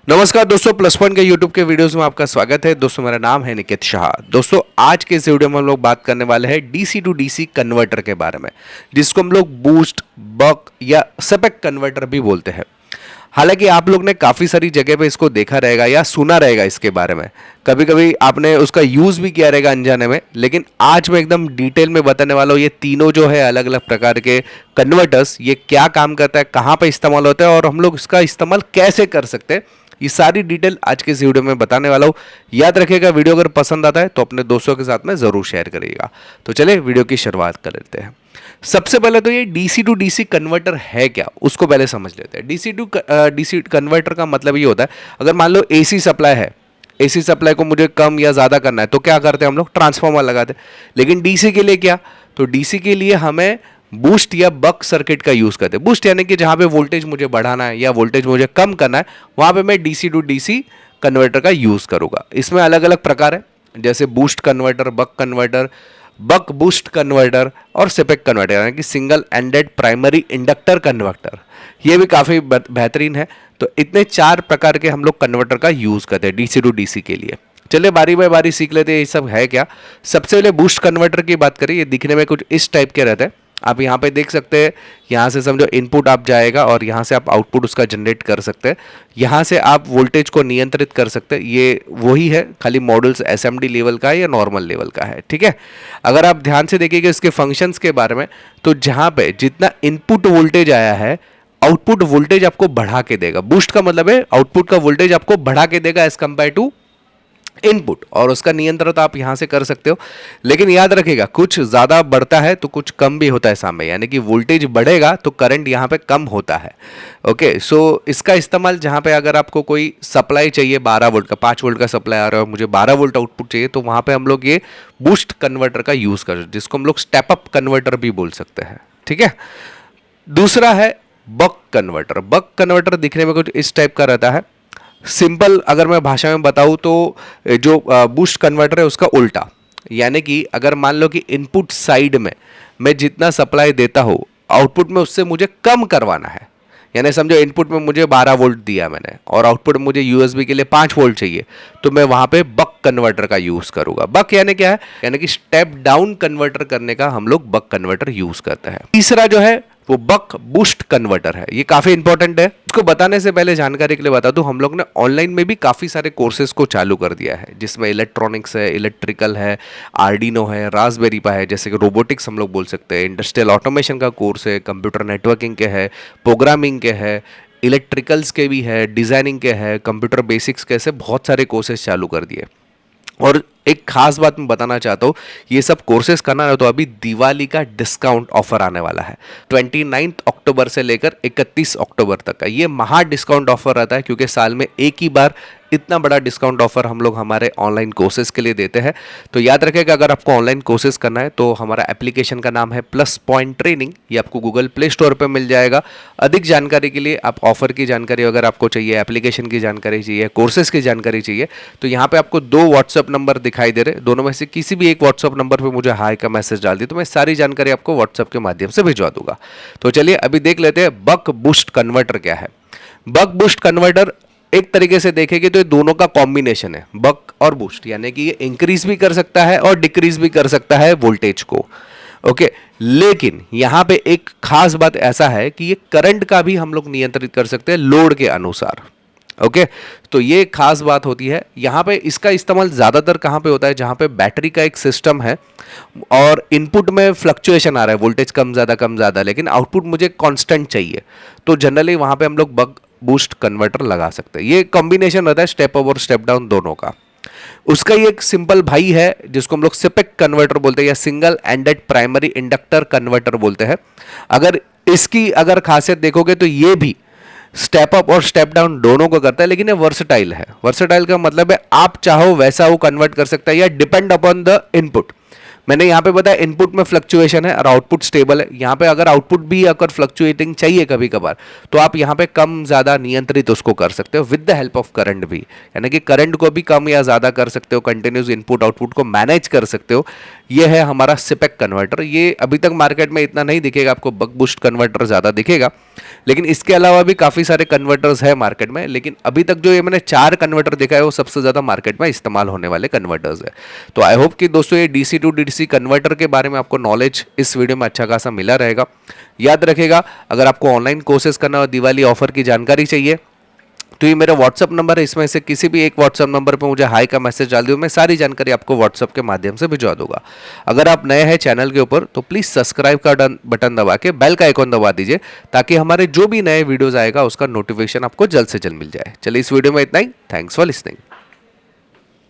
नमस्कार दोस्तों, plus point के यूट्यूब के वीडियोस में आपका स्वागत है। दोस्तों मेरा नाम है निकित शाह। दोस्तों आज के इस वीडियो में हम लोग बात करने वाले हैं डीसी टू डीसी कन्वर्टर के बारे में, जिसको हम लोग बूस्ट, बक या सेपेक कन्वर्टर भी बोलते हैं। हालांकि आप लोग ने काफ़ी सारी जगह पे इसको देखा रहेगा या सुना रहेगा इसके बारे में, कभी कभी आपने उसका यूज़ भी किया रहेगा अनजाने में। लेकिन आज मैं एकदम डिटेल में बताने वाला हूँ ये तीनों जो है अलग अलग प्रकार के कन्वर्टर्स, ये क्या काम करता है, कहाँ पे इस्तेमाल होता है और हम लोग इसका इस्तेमाल कैसे कर सकते हैं, ये सारी डिटेल आज के इस वीडियो में बताने वाला हूँ। याद रखिएगा, वीडियो अगर पसंद आता है तो अपने दोस्तों के साथ में ज़रूर शेयर करिएगा। तो चलिए वीडियो की शुरुआत कर लेते हैं। सबसे पहले तो ये डीसी टू डीसी कन्वर्टर है क्या, उसको पहले समझ लेते हैं। डीसी टू डीसी कन्वर्टर का मतलब ये होता है, अगर मान लो एसी सप्लाई है, एसी सप्लाई को मुझे कम या ज़्यादा करना है तो क्या करते हैं हम लोग, ट्रांसफार्मर लगाते हैं। लेकिन डीसी के लिए क्या, तो डीसी के लिए हमें बूस्ट या बक सर्किट का यूज़ करते हैं। बूस्ट यानी कि जहाँ पे वोल्टेज मुझे बढ़ाना है या वोल्टेज मुझे कम करना है, वहाँ पे मैं डीसी टू डीसी कन्वर्टर का यूज़ करूँगा। इसमें अलग अलग प्रकार है, जैसे boost converter, buck converter, buck boost converter और सेपेक कन्वर्टर यानी कि single ended primary inductor converter. ये भी काफ़ी बेहतरीन है। तो इतने चार प्रकार के हम लोग कन्वर्टर का यूज़ करते हैं डीसी टू डीसी के लिए। चलिए बारी बाय बारी सीख लेते हैं ये सब है क्या। सबसे पहले बूस्ट कन्वर्टर की बात करें। ये दिखने में कुछ इस टाइप के रहते हैं। आप यहाँ पे देख सकते हैं, यहाँ से समझो इनपुट आप जाएगा और यहाँ से आप आउटपुट उसका जनरेट कर सकते हैं। यहाँ से आप वोल्टेज को नियंत्रित कर सकते हैं। ये वही है, खाली मॉडल्स एसएमडी लेवल का है या नॉर्मल लेवल का है, ठीक है। अगर आप ध्यान से देखिएगा इसके फंक्शंस के बारे में, तो जहाँ पे जितना इनपुट वोल्टेज आया है, आउटपुट वोल्टेज आपको बढ़ा के देगा। बूस्ट का मतलब है आउटपुट का वोल्टेज आपको बढ़ा के देगा एज कंपेयर टू इनपुट, और उसका नियंत्रण तो आप यहाँ से कर सकते हो। लेकिन याद रखिएगा, कुछ ज़्यादा बढ़ता है तो कुछ कम भी होता है सामने, यानी कि वोल्टेज बढ़ेगा तो करंट यहाँ पे कम होता है। ओके, सो इसका इस्तेमाल जहाँ पे अगर आपको कोई सप्लाई चाहिए 12 वोल्ट का, 5 वोल्ट का सप्लाई आ रहा है और मुझे 12 वोल्ट आउटपुट चाहिए, तो वहाँ पर हम लोग ये बूस्ट कन्वर्टर का यूज़ कर, जिसको हम लोग स्टेप अप कन्वर्टर भी बोल सकते हैं, ठीक है। दूसरा है बक कन्वर्टर। बक कन्वर्टर दिखने में कुछ इस टाइप का रहता है। सिंपल अगर मैं भाषा में बताऊं तो जो बूस्ट कन्वर्टर है उसका उल्टा, यानी कि अगर मान लो कि इनपुट साइड में मैं जितना सप्लाई देता हूं, आउटपुट में उससे मुझे कम करवाना है। यानी समझो इनपुट में मुझे 12 वोल्ट दिया मैंने और आउटपुट में मुझे यूएसबी के लिए 5 वोल्ट चाहिए, तो मैं वहां पे बक कन्वर्टर का यूज़ करूंगा। बक यानी क्या है, यानी कि स्टेप डाउन कन्वर्टर करने का हम लोग बक कन्वर्टर यूज़ करते हैं। तीसरा जो है वो बक बूस्ट कन्वर्टर है। ये काफ़ी इंपॉर्टेंट है। इसको बताने से पहले जानकारी के लिए बता दूं, हम लोग ने ऑनलाइन में भी काफ़ी सारे कोर्सेज को चालू कर दिया है, जिसमें इलेक्ट्रॉनिक्स है, इलेक्ट्रिकल है, आर्डिनो है, रास्पबेरी पाई है, जैसे कि रोबोटिक्स हम लोग बोल सकते हैं, इंडस्ट्रियल ऑटोमेशन का कोर्स है, कंप्यूटर नेटवर्किंग के है, प्रोग्रामिंग के है, इलेक्ट्रिकल्स के भी है, डिज़ाइनिंग के है, कंप्यूटर बेसिक्स के, ऐसे बहुत सारे कोर्सेज चालू कर दिए। और एक खास बात मैं बताना चाहता हूँ, ये सब कोर्सेज करना है तो अभी दिवाली का डिस्काउंट ऑफर आने वाला है। 29 अक्टूबर से लेकर 31 अक्टूबर तक का ये महा डिस्काउंट ऑफर रहता है, क्योंकि साल में एक ही बार इतना बड़ा डिस्काउंट ऑफर हम लोग हमारे ऑनलाइन कोर्सेज के लिए देते हैं। तो याद रखिएगा, अगर आपको ऑनलाइन कोर्सेज करना है तो हमारा एप्लीकेशन का नाम है प्लस पॉइंट ट्रेनिंग। ये आपको गूगल प्ले स्टोर पे मिल जाएगा। अधिक जानकारी के लिए आप ऑफर की जानकारी अगर आपको चाहिए, एप्लीकेशन की जानकारी चाहिए, कोर्सेज की जानकारी चाहिए, तो यहाँ पे आपको 2 व्हाट्सअप नंबर दिखाई दे रहे, दोनों में से किसी भी एक व्हाट्सअप नंबर पर मुझे हाई का मैसेज डाल दिए तो मैं सारी जानकारी आपको व्हाट्सअप के माध्यम से भिजवा दूंगा। तो चलिए अभी देख लेते हैं बक बूस्ट कन्वर्टर क्या है। बक बूस्ट कन्वर्टर एक तरीके से देखेंगे तो ये दोनों का कॉम्बिनेशन है, बक और बूस्ट, यानी कि ये इंक्रीज भी कर सकता है और डिक्रीज भी कर सकता है वोल्टेज को। ओके, लेकिन यहाँ पे एक खास बात ऐसा है कि ये करंट का भी हम लोग नियंत्रित कर सकते हैं लोड के अनुसार। ओके, तो ये खास बात होती है। यहाँ पे इसका इस्तेमाल ज़्यादातर कहाँ पे होता है, जहाँ पे बैटरी का एक सिस्टम है और इनपुट में फ्लक्चुएशन आ रहा है, वोल्टेज कम ज़्यादा, लेकिन आउटपुट मुझे कांस्टेंट चाहिए, तो जनरली वहाँ पे हम लोग बक बूस्ट कन्वर्टर लगा सकते हैं। ये कॉम्बिनेशन रहता है स्टेप अप और स्टेप डाउन दोनों का। उसका ही एक सिंपल भाई है जिसको हम लोग सेपेक कन्वर्टर बोलते हैं या single ended primary inductor converter बोलते हैं। अगर इसकी अगर खासियत देखोगे तो ये भी स्टेप अप और स्टेप डाउन दोनों को करता है, लेकिन ये वर्सेटाइल है। वर्सेटाइल का मतलब है आप चाहो वैसा वो कन्वर्ट कर सकता है या डिपेंड अपॉन द इनपुट। मैंने यहाँ पे बताया इनपुट में फ्लक्चुएशन है और आउटपुट स्टेबल है। यहाँ पे अगर आउटपुट भी अगर फ्लक्चुएटिंग चाहिए कभी कभार, तो आप यहाँ पे कम ज़्यादा नियंत्रित उसको कर सकते हो with the help of current भी, यानी कि करंट को भी कम या ज़्यादा कर सकते हो, कंटिन्यूस इनपुट आउटपुट को मैनेज कर सकते हो। ये है हमारा सेपेक कन्वर्टर। ये अभी तक मार्केट में इतना नहीं दिखेगा, आपको बक बूस्ट कन्वर्टर ज़्यादा दिखेगा। लेकिन इसके अलावा भी काफ़ी सारे कन्वर्टर्स है मार्केट में, लेकिन अभी तक जो ये मैंने 4 कन्वर्टर देखा है वो सबसे ज़्यादा मार्केट में इस्तेमाल होने वाले कन्वर्टर्स है। तो आई होप कि दोस्तों ये डीसी टू डीसी कन्वर्टर के बारे में आपको नॉलेज इस वीडियो में अच्छा खासा मिला रहेगा। याद रखेगा, अगर आपको ऑनलाइन कोर्सेज करना और दिवाली ऑफर की जानकारी चाहिए तो ये मेरा व्हाट्सअप नंबर है, इसमें से किसी भी एक व्हाट्सअप नंबर पर मुझे हाई का मैसेज डाल दो, मैं सारी जानकारी आपको व्हाट्सअप के माध्यम से भिजवा दूंगा। अगर आप नए हैं चैनल के ऊपर तो प्लीज़ सब्सक्राइब का बटन दबा के बेल का आइकॉन दबा दीजिए, ताकि हमारे जो भी नए वीडियोज़ आएगा उसका नोटिफिकेशन आपको जल्द से जल्द मिल जाए। चलिए इस वीडियो में इतना ही। Thanks for listening.